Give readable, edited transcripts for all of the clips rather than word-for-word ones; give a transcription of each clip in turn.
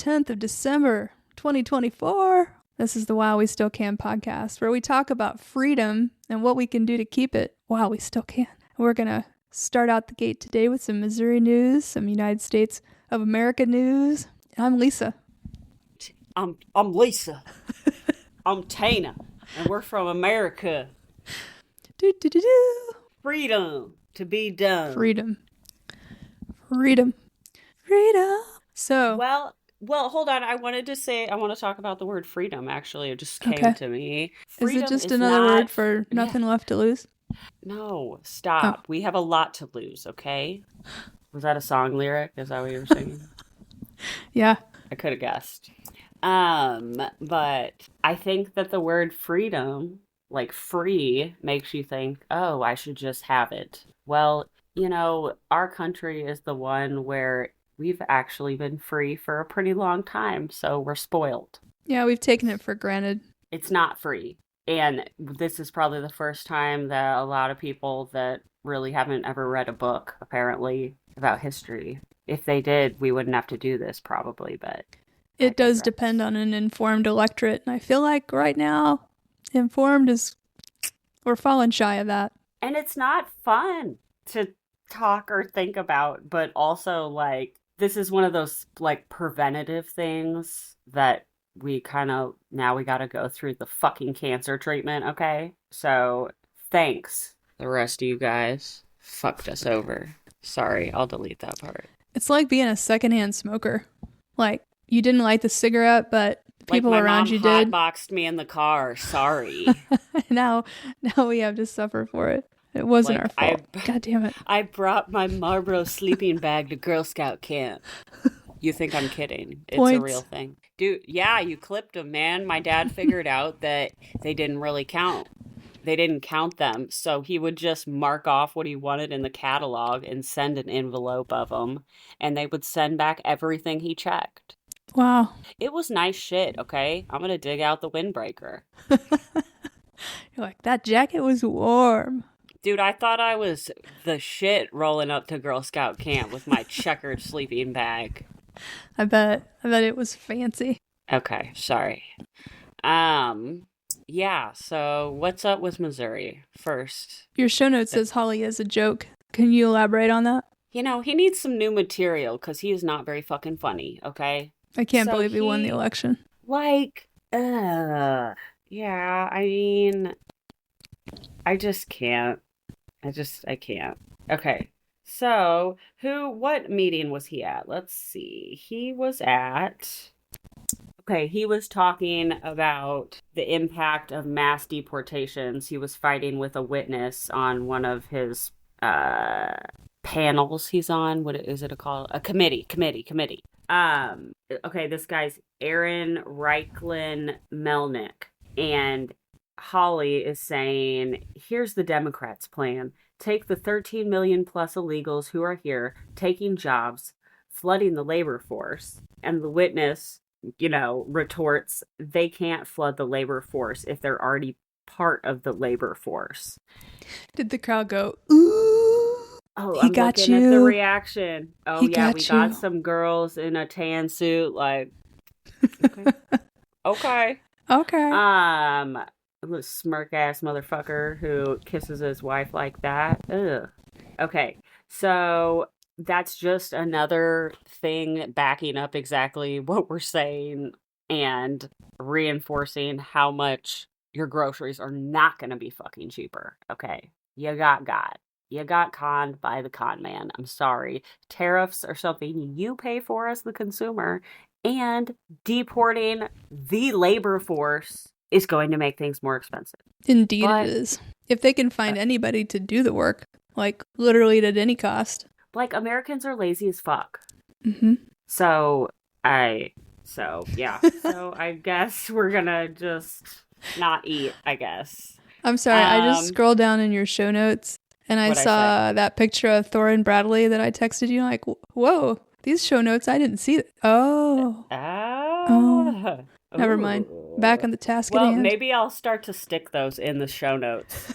10th of December, 2024. This is the While We Still Can podcast, where we talk about freedom and what we can do to keep it while we still can. We're going to start out the gate today with some Missouri news, some United States of America news. I'm Lisa. I'm Lisa. I'm Tana, and we're from America. Freedom to be done. Freedom. So, well, hold on. I want to talk about the word freedom. Actually, it just came to me. Freedom is it just another word for nothing left to lose? No, stop. Oh. We have a lot to lose. Okay. Was that a song lyric? Is that what you were singing? Yeah. I could have guessed. But I think that the word freedom, like free, makes you think, oh, I should just have it. Well, you know, our country is the one where we've actually been free for a pretty long time, so we're spoiled. Yeah, we've taken it for granted. It's not free. And this is probably the first time that a lot of people that really haven't ever read a book, apparently, about history. If they did, we wouldn't have to do this probably, but... It does depend on an informed electorate, and I feel like right now, we're falling shy of that. And it's not fun to talk or think about, but also, like, this is one of those, like, preventative things that we kind of, now we gotta go through the fucking cancer treatment, okay? So, thanks. The rest of you guys fucked us over. Sorry, I'll delete that part. It's like being a secondhand smoker. Like, you didn't light the cigarette, but people around you did. My mom hotboxed me in the car. Sorry. Now we have to suffer for it. It wasn't our fault. God damn it. I brought my Marlboro sleeping bag to Girl Scout camp. You think I'm kidding. It's a real thing. Dude, yeah, you clipped them, man. My dad figured out that they didn't really count. They didn't count them, so he would just mark off what he wanted in the catalog and send an envelope of them, and they would send back everything he checked. Wow. It was nice shit, okay? I'm gonna dig out the windbreaker. You're like, that jacket was warm. Dude, I thought I was the shit rolling up to Girl Scout camp with my checkered sleeping bag. I bet it was fancy. Okay, sorry. Yeah, so what's up with Missouri first? Your show note says Hawley is a joke. Can you elaborate on that? You know, he needs some new material because he is not very fucking funny, okay? I can't believe he won the election. Like, yeah, I mean, I just can't. I can't. Okay, so what meeting was he at? Let's see. He was talking about the impact of mass deportations. He was fighting with a witness on one of his panels he's on. What is it called? A committee. Okay, this guy's Aaron Reichlin Melnick, and Hawley is saying, here's the Democrats' plan. Take the 13 million plus illegals who are here, taking jobs, flooding the labor force. And the witness, retorts, they can't flood the labor force if they're already part of the labor force. Did the crowd go, ooh? Oh, I'm looking at the reaction. Oh, yeah, we got some girls in a tan suit, like, okay. A smirk-ass motherfucker who kisses his wife like that. Ugh. Okay, so that's just another thing backing up exactly what we're saying and reinforcing how much your groceries are not going to be fucking cheaper, okay? You got conned by the con man. I'm sorry. Tariffs are something you pay for as the consumer, and deporting the labor force is going to make things more expensive. Indeed it is. If they can find anybody to do the work, like literally at any cost. Like, Americans are lazy as fuck. Mm-hmm. So I guess we're gonna just not eat, I guess. I'm sorry, I just scrolled down in your show notes and I saw that picture of Thor and Bradley that I texted you. Like, whoa, these show notes, I didn't see it. Oh. Never mind. Back on the task at hand. Well, maybe I'll start to stick those in the show notes.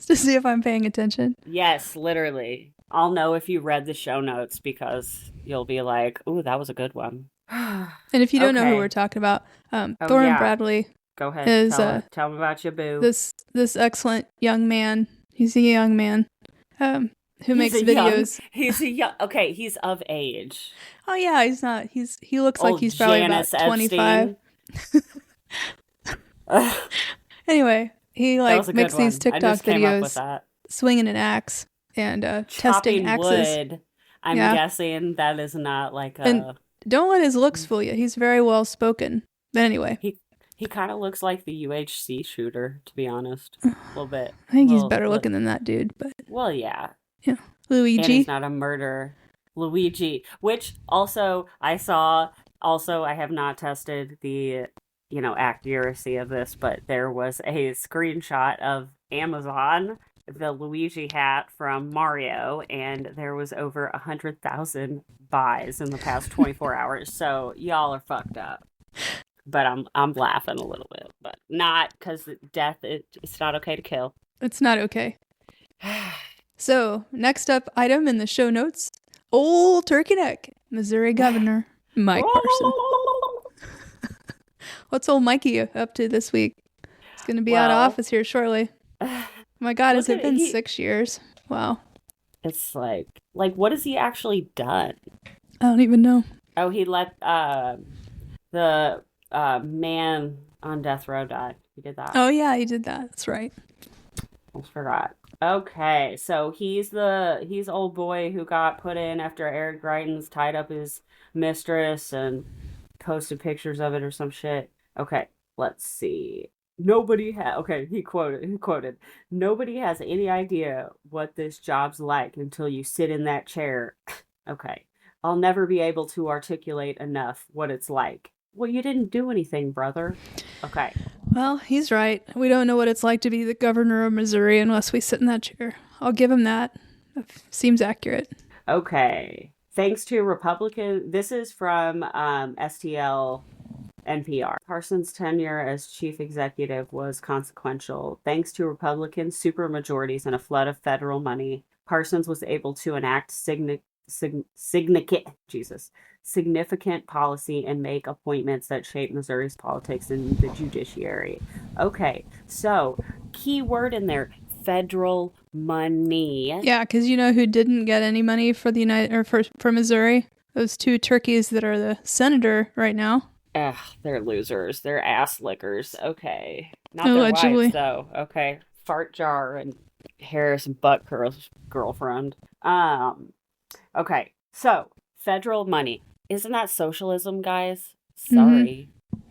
To see if I'm paying attention. Yes, literally. I'll know if you read the show notes because you'll be like, ooh, that was a good one. And if you don't know who we're talking about, Thorin Bradley Go ahead. is tell me about your boo. This excellent young man. He's a young man who makes videos. He's of age. Oh yeah, he's not. He looks like he's probably Janice about 25. Anyway, he makes these TikTok videos swinging an axe and testing axes. Wood. I'm guessing that is not like a... And don't let his looks fool you. He's very well spoken. But anyway. He kind of looks like the UHC shooter, to be honest. A little bit. I think he's better looking than that dude, but... Well, yeah. Yeah. Luigi. And he's not a murderer. Luigi. Which also, I saw... Also, I have not tested the, accuracy of this, but there was a screenshot of Amazon, the Luigi hat from Mario, and there was over 100,000 buys in the past 24 hours. So y'all are fucked up. But I'm laughing a little bit, but not because death. It's not okay to kill. It's not okay. So next up item in the show notes: Old Turkey Neck, Missouri Governor Mike Parson. What's old Mikey up to this week? He's going to be out of office here shortly. Oh my God, has it been 6 years? Wow. It's like what has he actually done? I don't even know. Oh, he let the man on death row die. He did that. Oh yeah, he did that. That's right. Almost forgot. Okay, so he's old boy who got put in after Eric Greitens tied up his mistress and posted pictures of it or some shit. Okay, let's see. He quoted, "Nobody has any idea what this job's like until you sit in that chair." Okay. "I'll never be able to articulate enough what it's like." Well, you didn't do anything, brother. Okay. Well, he's right. We don't know what it's like to be the governor of Missouri unless we sit in that chair. I'll give him that. That seems accurate. Okay. Thanks to Republican... This is from STL NPR. "Parsons' tenure as chief executive was consequential. Thanks to Republican supermajorities and a flood of federal money, Parsons was able to enact significant policy and make appointments that shape Missouri's politics and the judiciary." Okay, so key word in there: federal money. Yeah, because you know who didn't get any money for for Missouri? Those two turkeys that are the senator right now. Ugh, they're losers. They're ass lickers. Okay, not Allegedly. their wives though. Okay, Fart Jar and Harris Butt Curl's girlfriend. Okay, so federal money. Isn't that socialism, guys? Sorry.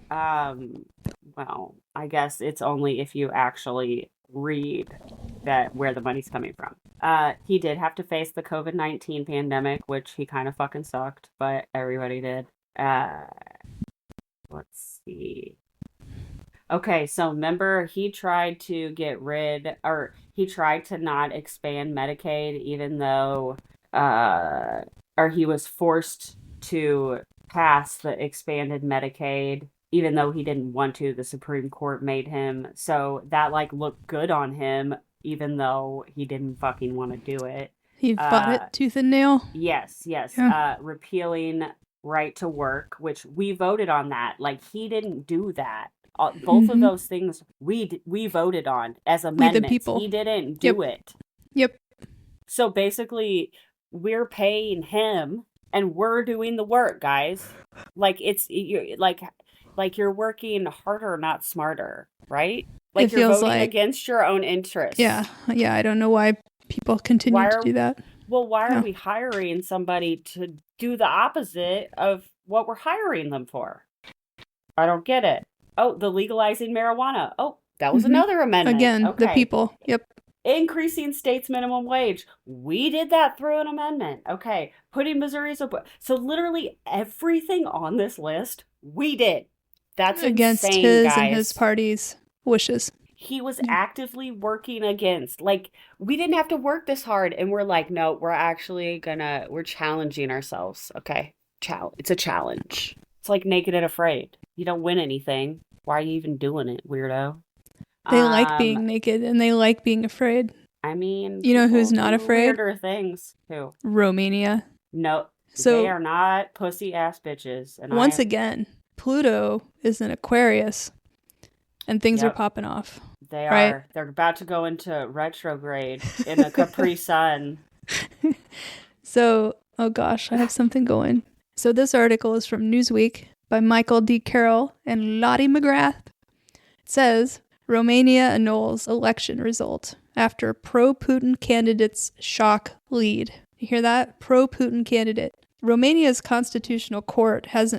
Well, I guess it's only if you actually read that where the money's coming from. He did have to face the COVID-19 pandemic, which he kind of fucking sucked, but everybody did. Let's see. Okay, so remember he tried to he tried to not expand Medicaid, even though or he was forced to pass the expanded Medicaid, even though he didn't want to. The Supreme Court made him. So that looked good on him, even though he didn't fucking want to do it. He fought it tooth and nail. Yes. Yeah. Repealing right to work, which we voted on that. He didn't do that. Both of those things we voted on as amendments. We the people. He didn't do it. Yep. So basically, we're paying him and we're doing the work, guys. You're working harder, not smarter, right? You're voting against your own interests. Yeah. I don't know why people continue to do that. Well, why are we hiring somebody to do the opposite of what we're hiring them for? I don't get it. Oh, the legalizing marijuana. Oh, that was another amendment. Again, the people. Yep. Increasing state's minimum wage. We did that through an amendment. Okay. Putting Missouri's... So literally everything on this list, we did. That's against insane, his guys. And his party's wishes. He was actively working against. We didn't have to work this hard. And we're no, we're challenging ourselves. Okay. It's a challenge. It's like Naked and Afraid. You don't win anything. Why are you even doing it, weirdo? They like being naked and they like being afraid. I mean, you know who's not afraid? Weirder things. Who? Romania. No. They are not pussy ass bitches. And once again, Pluto is in Aquarius and things are popping off. They are. They're about to go into retrograde in the Capri Sun. So, oh gosh, I have something going. So this article is from Newsweek by Michael D. Carroll and Lottie McGrath. It says, Romania annuls election result after pro-Putin candidate's shock lead. You hear that? Pro-Putin candidate. Romania's constitutional court has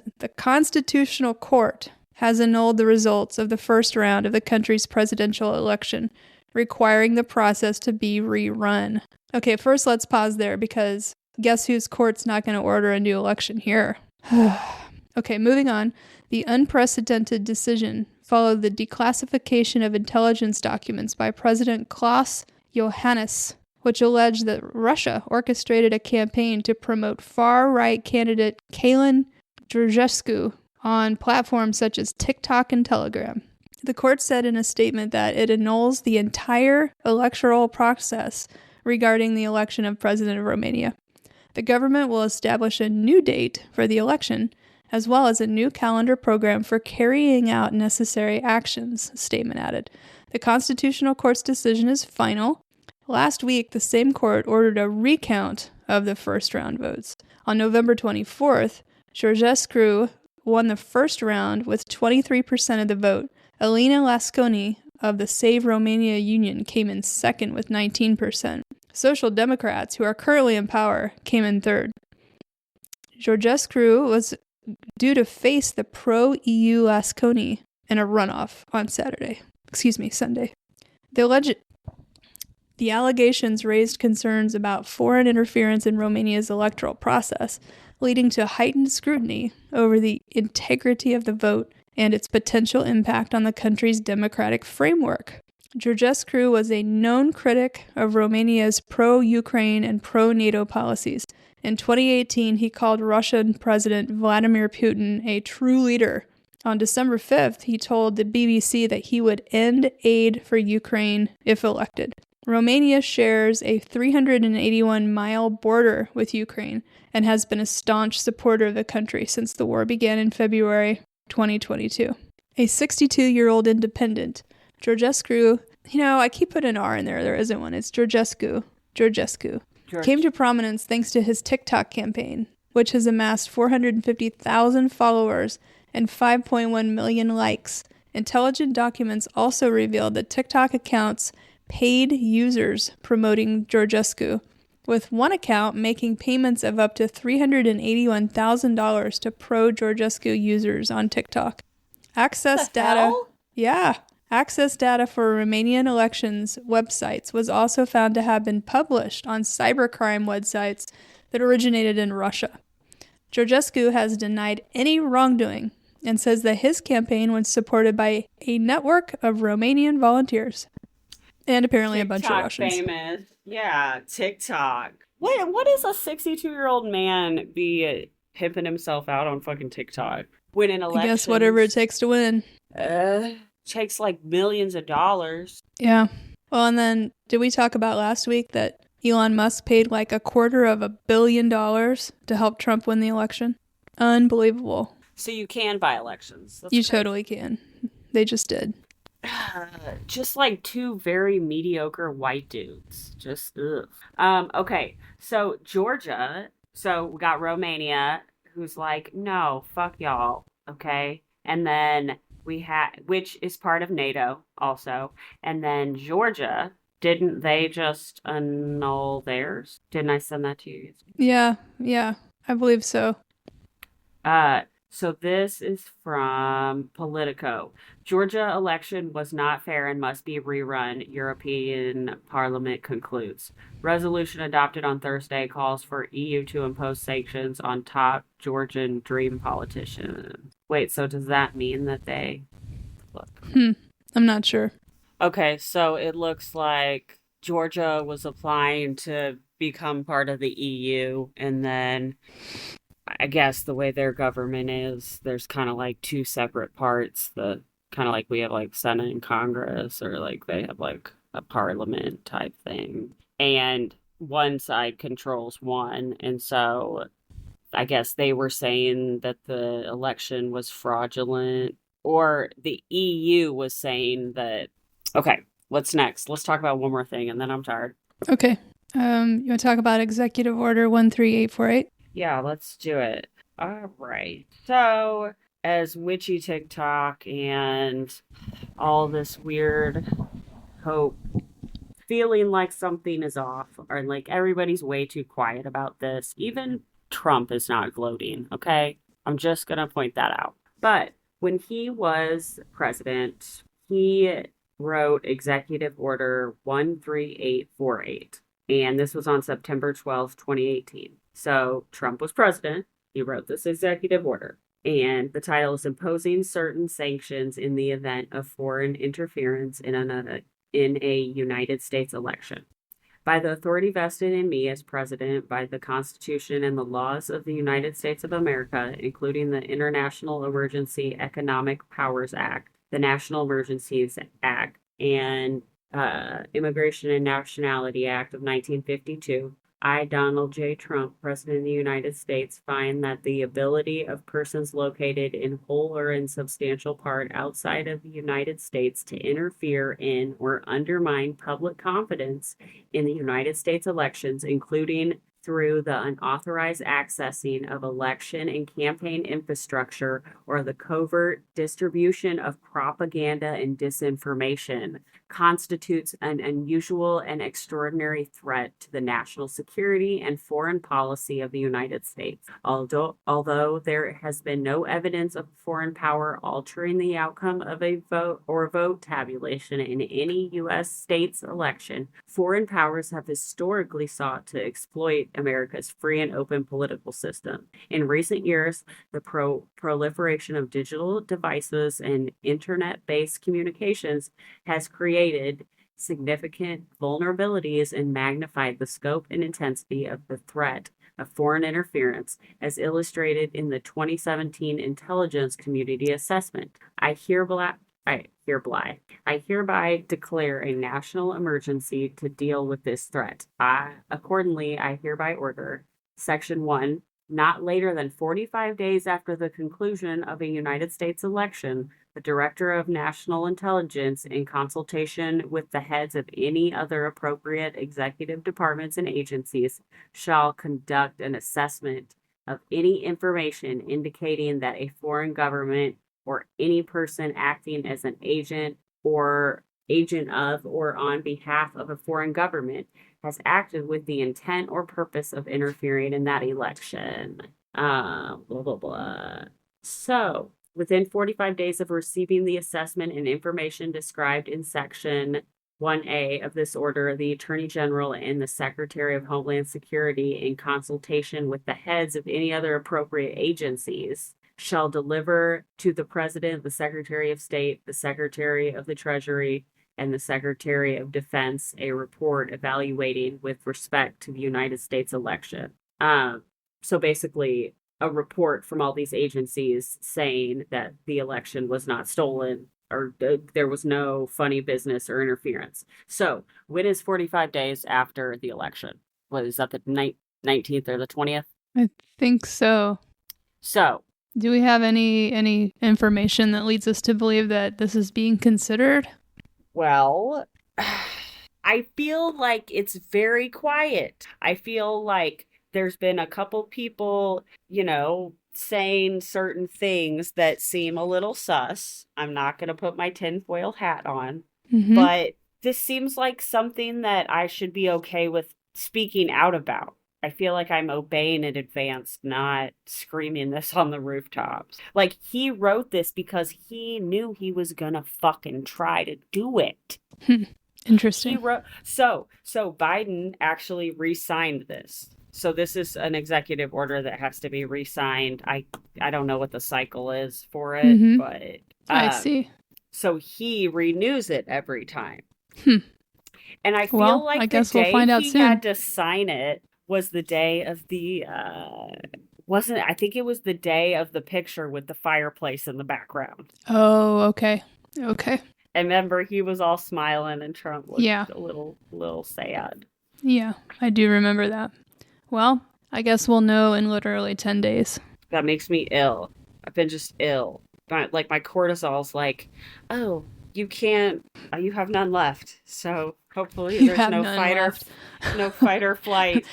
annulled the results of the first round of the country's presidential election, requiring the process to be rerun. Okay, first let's pause there because guess whose court's not going to order a new election here? Okay, moving on. The unprecedented decision followed the declassification of intelligence documents by President Klaus Iohannis, which alleged that Russia orchestrated a campaign to promote far-right candidate Călin Georgescu on platforms such as TikTok and Telegram. The court said in a statement that it annuls the entire electoral process regarding the election of President of Romania. The government will establish a new date for the election, as well as a new calendar program for carrying out necessary actions, the statement added. The Constitutional Court's decision is final. Last week, the same court ordered a recount of the first round votes. On November 24th, Georgescu won the first round with 23% of the vote. Alina Lasconi of the Save Romania Union came in second with 19%. Social Democrats, who are currently in power, came in third. Georgescu was due to face the pro-EU Lasconi in a runoff on Sunday. The allegations raised concerns about foreign interference in Romania's electoral process, leading to heightened scrutiny over the integrity of the vote and its potential impact on the country's democratic framework. Georgescu was a known critic of Romania's pro-Ukraine and pro-NATO policies. In 2018, he called Russian President Vladimir Putin a true leader. On December 5th, he told the BBC that he would end aid for Ukraine if elected. Romania shares a 381-mile border with Ukraine and has been a staunch supporter of the country since the war began in February 2022. A 62-year-old independent, Georgescu, I keep putting an R in there. There isn't one. It's Georgescu. Came to prominence thanks to his TikTok campaign, which has amassed 450,000 followers and 5.1 million likes. Intelligent documents also revealed that TikTok accounts paid users promoting Georgescu, with one account making payments of up to $381,000 to pro-Georgescu users on TikTok. Access data for Romanian elections websites was also found to have been published on cybercrime websites that originated in Russia. Georgescu has denied any wrongdoing and says that his campaign was supported by a network of Romanian volunteers. And apparently TikTok, a bunch of Russians. Famous. Yeah, TikTok. What is a 62-year-old man be pimping himself out on fucking TikTok? Winning elections. I guess whatever it takes to win. Takes like millions of dollars. Yeah. Well, and then did we talk about last week that Elon Musk paid like $250 million to help Trump win the election? Unbelievable. So you can buy elections. That's crazy. Totally can. They just did. Just like two very mediocre white dudes. Just ugh. Okay, so Georgia. So we got Romania, who's like, no, fuck y'all. Okay, and then we had, which is part of NATO also, and then Georgia. Didn't they just annul theirs? Didn't I send that to you? Yeah, I believe so. So this is from Politico. Georgia election was not fair and must be rerun. European Parliament concludes. Resolution adopted on Thursday calls for EU to impose sanctions on top Georgian dream politicians. Wait, so does that mean that they... Look. I'm not sure. Okay, so it looks like Georgia was applying to become part of the EU, and then... I guess the way their government is, there's kind of like two separate parts. The kind of like we have like Senate and Congress, or like they have like a parliament type thing. And one side controls one. And so I guess they were saying that the election was fraudulent, or the EU was saying that. Okay, what's next? Let's talk about one more thing, and then I'm tired. Okay. You want to talk about Executive Order 13848? Yeah, let's do it. All right. So, as witchy TikTok and all this weird hope, feeling like something is off, or like everybody's way too quiet about this, even Trump is not gloating, okay? I'm just going to point that out. But when he was president, he wrote Executive Order 13848. And this was on September 12th, 2018. So Trump was president. He wrote this executive order. And the title is Imposing Certain Sanctions in the Event of Foreign Interference in a United States Election. By the authority vested in me as president, by the Constitution and the laws of the United States of America, including the International Emergency Economic Powers Act, the National Emergencies Act, and Immigration and Nationality Act of 1952, I, Donald J. Trump, President of the United States, find that the ability of persons located in whole or in substantial part outside of the United States to interfere in or undermine public confidence in the United States elections, including through the unauthorized accessing of election and campaign infrastructure or the covert distribution of propaganda and disinformation, constitutes an unusual and extraordinary threat to the national security and foreign policy of the United States. Although there has been no evidence of a foreign power altering the outcome of a vote tabulation in any U.S. state's election, foreign powers have historically sought to exploit America's free and open political system. In recent years, the proliferation of digital devices and internet-based communications has created significant vulnerabilities and magnified the scope and intensity of the threat of foreign interference, as illustrated in the 2017 Intelligence Community Assessment. I hereby declare a national emergency to deal with this threat. Accordingly, I hereby order Section 1, not later than 45 days after the conclusion of a United States election, the Director of National Intelligence, in consultation with the heads of any other appropriate executive departments and agencies, shall conduct an assessment of any information indicating that a foreign government or any person acting as an agent of or on behalf of a foreign government has acted with the intent or purpose of interfering in that election. Blah, blah, blah. So, within 45 days of receiving the assessment and information described in Section 1A of this order, the Attorney General and the Secretary of Homeland Security, in consultation with the heads of any other appropriate agencies, shall deliver to the President, the Secretary of State, the Secretary of the Treasury, and the Secretary of Defense a report evaluating with respect to the United States election. So basically, a report from all these agencies saying that the election was not stolen or there was no funny business or interference. So when is 45 days after the election? What is that, the 19th or the 20th? I think so. So, do we have any information that leads us to believe that this is being considered? Well, I feel like it's very quiet. I feel like there's been a couple people, saying certain things that seem a little sus. I'm not going to put my tinfoil hat on, but this seems like something that I should be okay with speaking out about. I feel like I'm obeying in advance, not screaming this on the rooftops. Like, he wrote this because he knew he was gonna fucking try to do it. Interesting. So Biden actually re-signed this. So this is an executive order that has to be re-signed. I don't know what the cycle is for it, but I see. So he renews it every time. And I feel like I guess the day we'll find out he soon. had to sign it was the day of the I think it was the day of the picture with the fireplace in the background. Oh, okay. And remember, he was all smiling and Trump looked a little sad. Yeah, I do remember that. Well, I guess we'll know in literally 10 days. That makes me ill. I've been just ill. Like my cortisol's like, oh, you can't, you have none left. So hopefully You there's have no none left. no fight or flight.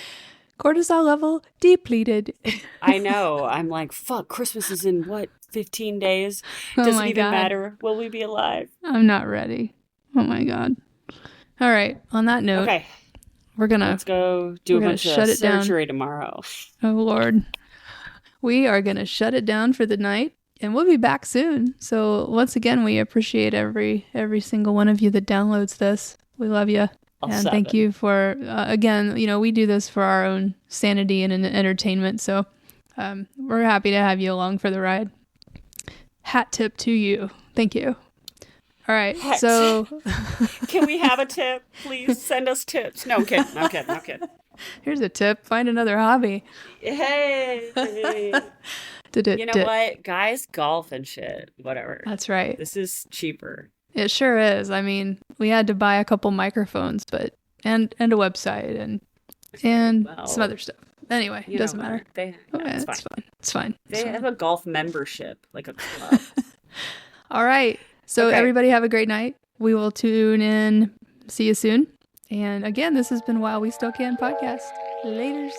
Cortisol level depleted. I know. I'm like, fuck, Christmas is in what, 15 days? Oh Does it my even God. matter? Will we be alive? I'm not ready. Oh my God. All right. On that note, Okay, let's go do a bunch of surgery tomorrow. Oh Lord. We are going to shut it down for the night, and we'll be back soon. So once again, we appreciate every single one of you that downloads this. We love you. And thank you for, again, we do this for our own sanity and entertainment. So we're happy to have you along for the ride. Hat tip to you. Thank you. All right. So can we have a tip? Please send us tips. No, I'm kidding. Here's a tip. Find another hobby. Hey. You know what? Guys golf and shit. Whatever. That's right. This is cheaper. It sure is. I mean, we had to buy a couple microphones, but and a website and some other stuff. Anyway, it doesn't matter. It's fine. They have a golf membership, like a club. All right. So everybody have a great night. We will tune in. See you soon. And again, this has been While We Still Can podcast. Laters.